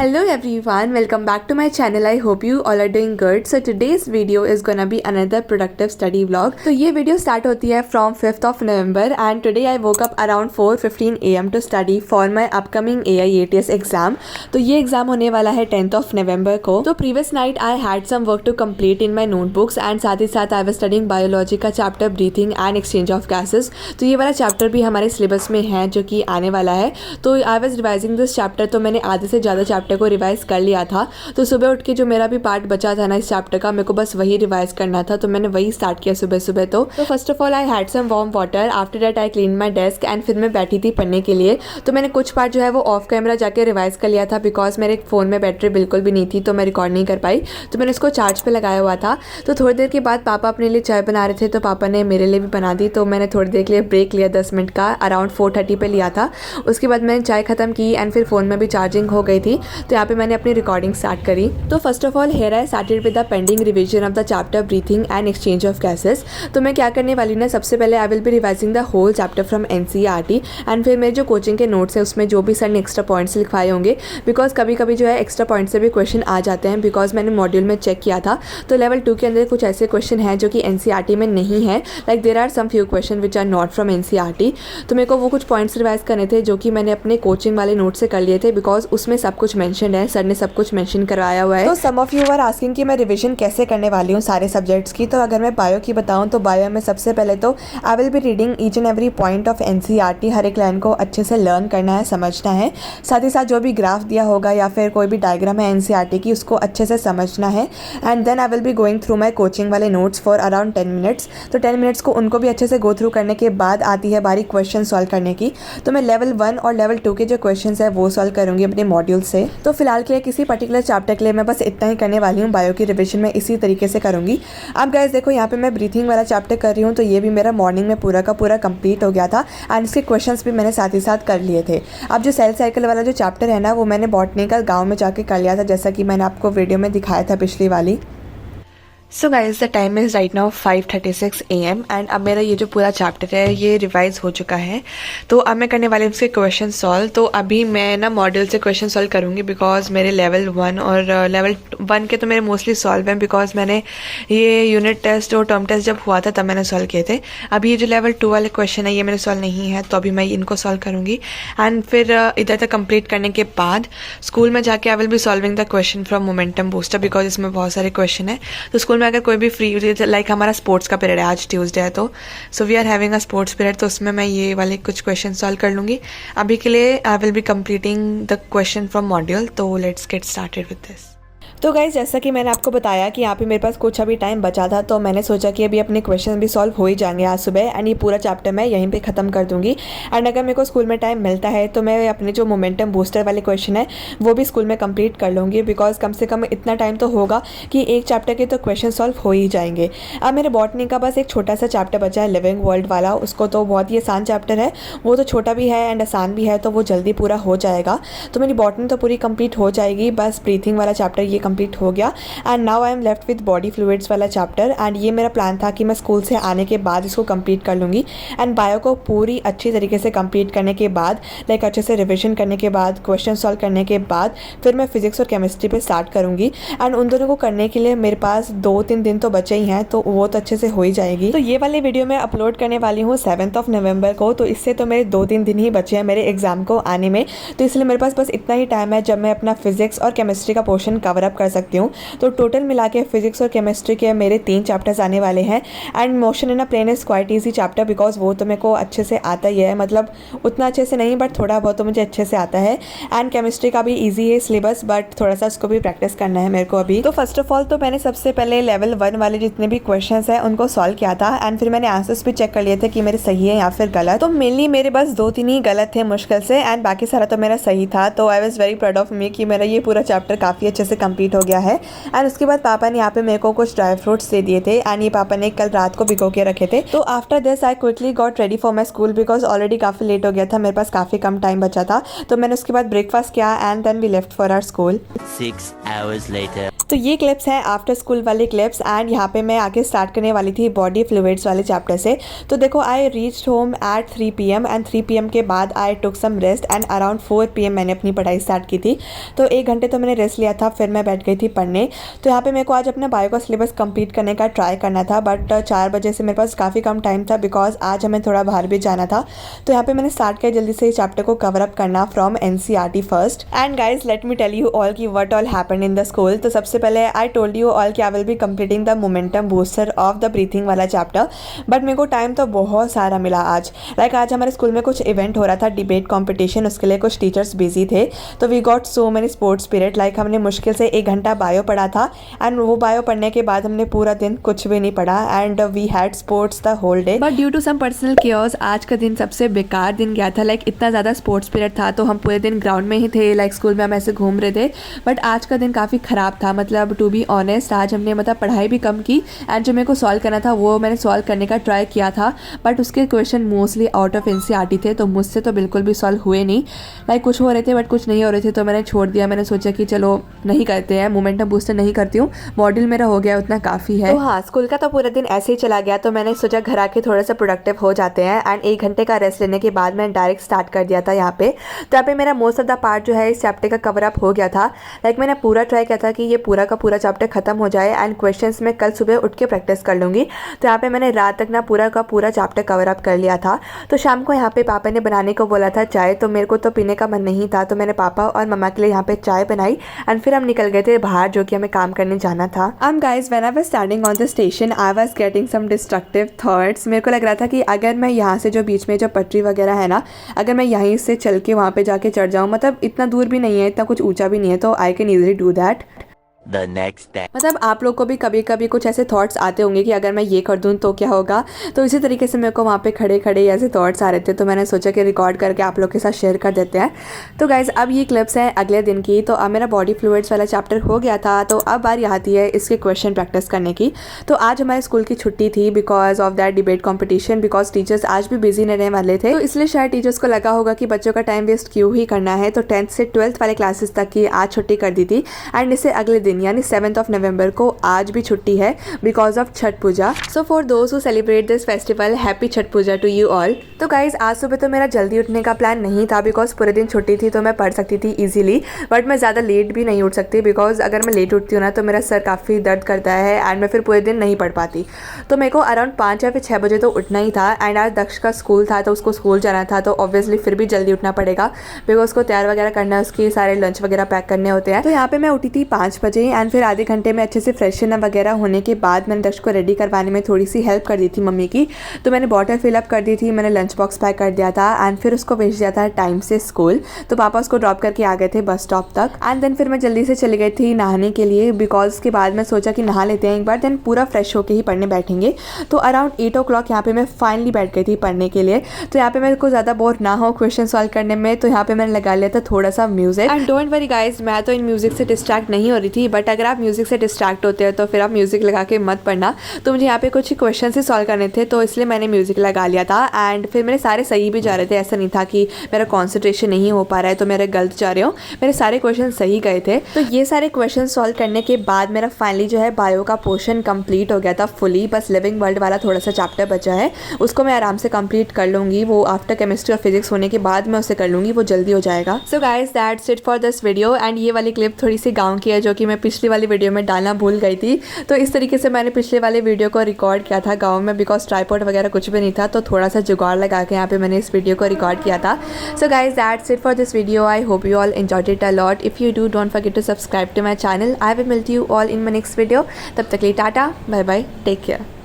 Hello everyone, welcome back to my channel. I hope you all are doing good. So today's video is gonna be another productive study vlog. तो ये video start होती है from 5th of November and today I woke up around 4:15 AM to study for my upcoming AIATS exam. तो ये exam होने वाला है 10th of November को. तो previous night I had some work to complete in my notebooks and साथ ही साथ I was studying biology का chapter breathing and exchange of gases. तो ये वाला चैप्टर भी हमारे सिलेबस में है जो कि आने वाला है. तो I was revising this chapter, तो मैंने आधे से ज़्यादा चैप्टर को रिवाइज कर लिया था. तो सुबह उठ के जो मेरा भी पार्ट बचा था ना इस चैप्टर का, मेरे को बस वही रिवाइज करना था. तो मैंने वही स्टार्ट किया सुबह सुबह. तो first of all I had some warm water. After that I clean my desk and फिर मैं बैठी थी पढ़ने के लिए. तो मैंने कुछ पार्ट जो है वो ऑफ कैमरा जाके रिवाइज कर लिया था बिकॉज मेरे फ़ोन में बैटरी बिल्कुल भी नहीं थी तो मैं रिकॉर्ड नहीं कर पाई. तो मैंने उसको चार्ज पे लगाया हुआ था. तो थोड़ी देर के बाद पापा अपने लिए चाय बना रहे थे तो पापा ने मेरे लिए भी बना दी. तो मैंने थोड़ी देर के लिए ब्रेक लिया 10 मिनट का. अराउंड 4:30 पे लिया था. उसके बाद मैंने चाय ख़त्म की एंड फिर फ़ोन में भी चार्जिंग हो गई थी. तो यहाँ पे मैंने अपनी रिकॉर्डिंग स्टार्ट करी. तो first of all here I started with the pending revision of the chapter breathing and exchange of gases. तो मैं क्या करने वाली हूँ ना, सबसे पहले I will be revising the whole chapter from NCERT and फिर मेरे जो कोचिंग के नोट्स हैं उसमें जो भी सर ने एक्स्ट्रा पॉइंट्स लिखवाए होंगे बिकॉज कभी कभी जो है एक्स्ट्रा पॉइंट से भी क्वेश्चन आ जाते हैं बिकॉज मैंने मॉड्यूल में चेक किया था. तो लेवल 2 के अंदर कुछ ऐसे क्वेश्चन हैं जो कि एनसीईआरटी में नहीं है. Like there are some few question which are not from NCERT. तो मेरे को वो कुछ पॉइंट्स रिवाइज करने थे जो कि मैंने अपने कोचिंग वाले नोट से कर लिए थे बिकॉज उसमें सब कुछ मैंशन है, सर ने सब कुछ मैंशन करवाया हुआ है. तो सम ऑफ यू आर आस्किंग कि मैं रिवीजन कैसे करने वाली हूँ सारे सब्जेक्ट्स की. तो अगर मैं बायो की बताऊँ तो बायो में सबसे पहले तो I will be reading each and every point of NCERT. हर एक लाइन को अच्छे से लर्न करना है, समझना है. साथ ही साथ जो भी ग्राफ दिया होगा या फिर कोई भी डायग्राम है एनसीईआरटी की उसको अच्छे से समझना है. And then I will be going through my coaching वाले नोट्स फॉर अराउंड 10 मिनट्स. तो 10 मिनट्स को उनको भी अच्छे से गो थ्रू करने के बाद आती है बारी क्वेश्चन सॉल्व करने की. तो मैं लेवल 1 और लेवल 2 के जो क्वेश्चन है वो सॉल्व करूँगी अपने मॉड्यूल से. तो फिलहाल के लिए किसी पर्टिकुलर चैप्टर के लिए मैं बस इतना ही करने वाली हूँ. बायो की रिविजन में इसी तरीके से करूँगी. अब गाइस देखो यहाँ पे मैं ब्रीथिंग वाला चैप्टर कर रही हूँ. तो ये भी मेरा मॉर्निंग में पूरा का पूरा कंप्लीट हो गया था एंड इसके क्वेश्चंस भी मैंने साथ ही साथ कर लिए थे. अब जो सेल साइकिल वाला जो चैप्टर है ना वो मैंने बॉटनी का गाँव में जाके कर लिया था जैसा कि मैंने आपको वीडियो में दिखाया था पिछली वाली. So guys the time is right now 5:36 AM and अब मेरा ये जो पूरा चैप्टर है ये रिवाइज हो चुका है. तो अब मैं करने वाली हूँ उसके क्वेश्चन सॉल्व. तो अभी मैं ना मॉड्यूल से क्वेश्चन सॉल्व करूँगी बिकॉज मेरे लेवल 1 और लेवल 1 के तो मेरे मोस्टली सॉल्व हैं बिकॉज मैंने ये यूनिट टेस्ट और टर्म टेस्ट जब हुआ था तब मैंने सॉल्व किए थे. अभी ये जो लेवल 2 वाले क्वेश्चन है ये मेरे सॉल्व नहीं है तो अभी मैं इनको सॉल्व करूँगी. एंड फिर इधर तक कंप्लीट करने के बाद स्कूल में जाके आई will be solving the question from momentum booster because इसमें बहुत सारे क्वेश्चन है. तो स्कूल में अगर कोई भी फ्री लाइक हमारा स्पोर्ट्स का पीरियड है, आज ट्यूसडे है तो so we are having a sports period. तो उसमें मैं ये वाले कुछ क्वेश्चन सॉल्व कर लूँगी. अभी के लिए I will be completing the question from module. तो let's get started with this. तो गाइज जैसा कि मैंने आपको बताया कि यहाँ पे मेरे पास कुछ अभी टाइम बचा था तो मैंने सोचा कि अभी अपने क्वेश्चन भी सॉल्व हो ही जाएंगे आज सुबह एंड ये पूरा चैप्टर मैं यहीं पे ख़त्म कर दूँगी. एंड अगर मेरे को स्कूल में टाइम मिलता है तो मैं अपने जो मोमेंटम बूस्टर वाले क्वेश्चन है वो भी स्कूल में कंप्लीट कर लूँगी बिकॉज कम से कम इतना टाइम तो होगा कि एक चैप्टर के तो क्वेश्चन सॉल्व हो ही जाएंगे. अब मेरे बॉटनी का बस एक छोटा सा चैप्टर बचा है लिविंग वर्ल्ड वाला. उसको तो बहुत ही आसान चैप्टर है, वो तो छोटा भी है एंड आसान भी है तो वो जल्दी पूरा हो जाएगा. तो मेरी बॉटनी तो पूरी कंप्लीट हो जाएगी. बस ब्रीथिंग वाला चैप्टर ये कंप्लीट हो गया and now I am left with body fluids वाला चैप्टर. एंड ये मेरा प्लान था कि मैं स्कूल से आने के बाद इसको कंप्लीट कर लूँगी. एंड बायो को पूरी अच्छी तरीके से कंप्लीट करने के बाद लाइक अच्छे से रिविजन करने के बाद क्वेश्चन सॉल्व करने के बाद फिर मैं फिजिक्स और केमिस्ट्री पे स्टार्ट करूँगी. एंड उन दोनों को करने के लिए मेरे पास 2-3 दिन तो बचे ही हैं तो वो तो अच्छे से हो ही जाएगी. तो ये वाली वीडियो मैं अपलोड करने वाली हूँ 7th of November को. तो इससे तो मेरे 2-3 दिन ही बचे हैं मेरे एग्जाम को आने में. तो इसलिए मेरे पास बस इतना ही टाइम है जब मैं अपना फिजिक्स और केमिस्ट्री का पोर्शन कवर अप कर सकती हूँ. तो टोटल मिला के फिजिक्स और केमिस्ट्री के मेरे 3 चैप्टर्स आने वाले हैं. And motion in a plane is quite easy chapter because वो तो मेरे को अच्छे से आता ही है. मतलब उतना अच्छे से नहीं बट थोड़ा बहुत तो मुझे अच्छे से आता है. एंड केमिस्ट्री का भी ईजी है सिलेबस बट थोड़ा सा उसको भी प्रैक्टिस करना है मेरे को अभी. तो फर्स्ट ऑफ ऑल तो मैंने सबसे पहले लेवल 1 वाले जितने भी क्वेश्चन हैं उनको सॉल्व किया था. एंड फिर मैंने आंसर्स भी चेक कर लिए थे कि मेरे सही है या फिर गलत. तो मेनली मेरे बस 2-3 ही गलत थे मुश्किल से एंड बाकी सारा तो मेरा सही था. तो I was very proud of me कि मेरा ये पूरा चैप्टर काफ़ी अच्छे से कंप्लीट हो गया है. एंड उसके बाद पापा ने यहाँ पे मेरे को कुछ ड्राई फ्रूट्स दे दिए थे एंड ये पापा ने कल रात को भिगो के रखे थे. तो after this I quickly got ready for my school because already काफ़ी लेट हो गया था, मेरे पास काफ़ी कम टाइम बचा था. तो मैंने उसके बाद ब्रेकफास्ट किया and then we left for our school. 6 hours later. तो ये क्लिप्स हैं आफ्टर स्कूल वाले क्लिप्स एंड यहाँ पे मैं आगे स्टार्ट करने वाली थी बॉडी फ्लूइड्स वाले चैप्टर से। तो देखो I reached home at 3 PM and 3 PM के बाद I took some rest and around 4 PM मैंने अपनी पढ़ाई स्टार्ट की थी। तो 1 घंटे तो मैंने रेस्ट लिया था, फिर मैं बैठ गई थी पढ़ने। तो यहाँ पे मेरे को आज अपना बायो का सिलेबस कंप्लीट करने का ट्राई करना था, बट 4 बजे से मेरे पास काफ़ी कम टाइम था बिकॉज आज हमें थोड़ा बाहर भी जाना था। तो यहाँ पे मैंने स्टार्ट किया जल्दी से इस चैप्टर को कवर अप करना from NCERT first. And guys let me tell you all की what all happened in the school. तो सबसे पहले आई टोल्ड यू ऑल कि I will be completing the momentum booster of the breathing वाला chapter, but मेरे को time तो बहुत सारा मिला आज। आज हमारे स्कूल में कुछ इवेंट हो रहा था, डिबेट कॉम्पिटिशन, उसके लिए कुछ टीचर्स बिजी थे। तो we got so many sports period. हमने मुश्किल से 1 घंटा बायो पढ़ा था एंड वो बायो पढ़ने के बाद हमने पूरा दिन कुछ भी नहीं पढ़ा and we had sports the whole day. But due to some personal cares आज का दिन सबसे बेकार दिन गया था। इतना ज़्यादा स्पोर्ट्स पीरियड था तो हम पूरे दिन ग्राउंड में ही थे, स्कूल में हम ऐसे घूम रहे थे। बट आज का दिन काफ़ी ख़राब था, टू बी ऑनेस्ट आज हमने पढ़ाई भी कम की एंड जो मेरे को सॉल्व करना था वो मैंने सॉल्व करने का ट्राई किया था, बट उसके question mostly out of NCERT थे तो मुझसे तो बिल्कुल भी सॉल्व हुए नहीं। कुछ हो रहे थे बट कुछ नहीं हो रहे थे तो मैंने छोड़ दिया। मैंने सोचा कि चलो नहीं करते हैं, मोमेंटम बूस्टर नहीं करती हूँ, मॉड्यूल मेरा हो गया उतना काफ़ी है। तो हाँ, स्कूल का तो पूरा दिन ऐसे ही चला गया। तो मैंने सोचा घर आके थोड़ा सा प्रोडक्टिव हो जाते हैं एंड 1 घंटे का रेस्ट लेने के बाद मैंने डायरेक्ट स्टार्ट कर दिया था यहाँ पे। तो यहाँ पे मेरा मोस्ट ऑफ द पार्ट जो है इस चैप्टर का कवर अप हो गया था। मैंने पूरा ट्राई किया था कि ये पूरा का पूरा चैप्टर खत्म हो जाए एंड क्वेश्चंस में कल सुबह उठ के प्रैक्टिस कर लूँगी। तो यहाँ पे मैंने रात तक ना पूरा का पूरा चैप्टर कवर अप कर लिया था। तो शाम को यहाँ पे पापा ने बनाने को बोला था चाय, तो मेरे को तो पीने का मन नहीं था, तो मैंने पापा और मम्मा के लिए यहाँ पे चाय बनाई एंड फिर हम निकल गए थे बाहर, जो कि हमें काम करने जाना था। Guys when I was standing on the station I was getting some destructive thoughts. मेरे को लग रहा था कि अगर मैं यहाँ से जो बीच में जो पटरी वगैरह है ना, अगर मैं यहीं से चल के वहाँ पे जाके चढ़ जाऊँ, इतना दूर भी नहीं है, इतना कुछ ऊंचा भी नहीं है, तो I can easily do that. The next day. आप लोग को भी कभी कभी कुछ ऐसे थॉट्स आते होंगे कि अगर मैं ये कर दूँ तो क्या होगा। तो इसी तरीके से मेरे को वहाँ पे खड़े खड़े ऐसे थॉट्स आ रहे थे, तो मैंने सोचा कि रिकॉर्ड करके आप लोग के साथ शेयर कर देते हैं। तो गाइज अब ये क्लिप्स हैं अगले दिन की। तो अब मेरा बॉडी फ्लूइड्स वाला चैप्टर हो गया था, तो अब बारी आती है इसके क्वेश्चन प्रैक्टिस करने की। तो आज हमारे स्कूल की छुट्टी थी because of that debate competition, because teachers आज भी बिजी रहने वाले थे। तो इसलिए शायद टीचर्स को लगा होगा कि बच्चों का टाइम वेस्ट क्यों ही करना है, तो 10th से 12th वाले क्लासेस तक की आज छुट्टी कर दी थी एंड इससे अगले दिन यानी 7 नवंबर को आज भी छुट्टी है because of Chhath Puja. So for those who celebrate this festival, happy Chhath Puja to you all. तो गाइज आज सुबह तो मेरा जल्दी उठने का प्लान नहीं था बिकॉज पूरे दिन छुट्टी थी, तो मैं पढ़ सकती थी इजीली, बट मैं ज़्यादा लेट भी नहीं उठ सकती बिकॉज अगर मैं लेट उठती हूँ ना तो मेरा सर काफ़ी दर्द करता है एंड मैं फिर पूरे दिन नहीं पढ़ पाती। तो मेरे को अराउंड 5 या फिर 6 बजे तो उठना ही था एंड आज दक्ष का स्कूल था तो उसको स्कूल जाना था, तो ऑब्वियसली फिर भी जल्दी उठना पड़ेगा बिकॉज उसको तैयार वगैरह करना है, उसके सारे लंच वगैरह पैक करने होते हैं। तो यहाँ पे मैं उठी थी 5 बजे एंड फिर आधे घंटे में अच्छे से फ्रेशन अप वगैरह होने के बाद मैंने दक्ष को रेडी करवाने में थोड़ी सी हेल्प कर दी थी मम्मी की। तो मैंने बॉटल फिलअप कर दी थी, मैंने लंच बॉक्स पैक कर दिया था एंड फिर उसको भेज दिया था टाइम से स्कूल। तो पापा उसको ड्रॉप करके आ गए थे बस स्टॉप तक एंड देन फिर मैं जल्दी से चली गई थी नहाने के लिए बिकॉज के बाद मैं सोचा कि नहा लेते हैं एक बार, देन पूरा फ्रेश होकर ही पढ़ने बैठेंगे। तो अराउंड 8 o'clock यहाँ पे मैं फाइनली बैठ गई थी पढ़ने के लिए। तो यहाँ पे मेरे को ज़्यादा बोर ना हो क्वेश्चन सॉल्व करने में, तो यहाँ पे मैंने लगा लिया था थोड़ा सा music. And don't worry guys, मैं तो इन म्यूजिक से डिस्ट्रैक्ट नहीं हो रही थी, बट अगर आप म्यूजिक से डिस्ट्रैक्ट होते हो तो फिर आप म्यूजिक लगा के मत पढ़ना। तो मुझे यहाँ पे कुछ क्वेश्चन ही सॉल्व करने थे, तो इसलिए मैंने म्यूजिक लगा लिया था एंड फिर मेरे सारे सही भी जा रहे थे। ऐसा नहीं था कि मेरा कॉन्सेंट्रेशन नहीं हो पा रहा है तो मेरे गलत जा रहे हो, मेरे सारे क्वेश्चन सही गए थे। तो ये सारे क्वेश्चन सॉल्व करने के बाद मेरा फाइनली जो है बायो का पोर्शन कंप्लीट हो गया था फुली। बस लिविंग वर्ल्ड वाला थोड़ा सा चैप्टर बचा है, उसको मैं आराम से कंप्लीट कर लूँगी। वो आफ्टर केमिस्ट्री और फिजिक्स होने के बाद मैं उसे कर लूँगी, वो जल्दी हो जाएगा। सो guys that's it for this video and ये वाली क्लिप थोड़ी सी गाँव की है जो कि मैं पिछली वाली वीडियो में डालना भूल गई थी। तो इस तरीके से मैंने पिछले वाले वीडियो को रिकॉर्ड किया था गाँव में बिकॉज ट्राइपॉड वगैरह कुछ भी नहीं था, तो थोड़ा सा जुगाड़ लगा के यहाँ पे मैंने इस वीडियो को रिकॉर्ड किया था। So guys that's it for this video. I hope you all enjoyed it a lot. If you do don't forget to subscribe to my channel. I will meet you all in my next video. तब तक के लिए tata, bye bye, take care.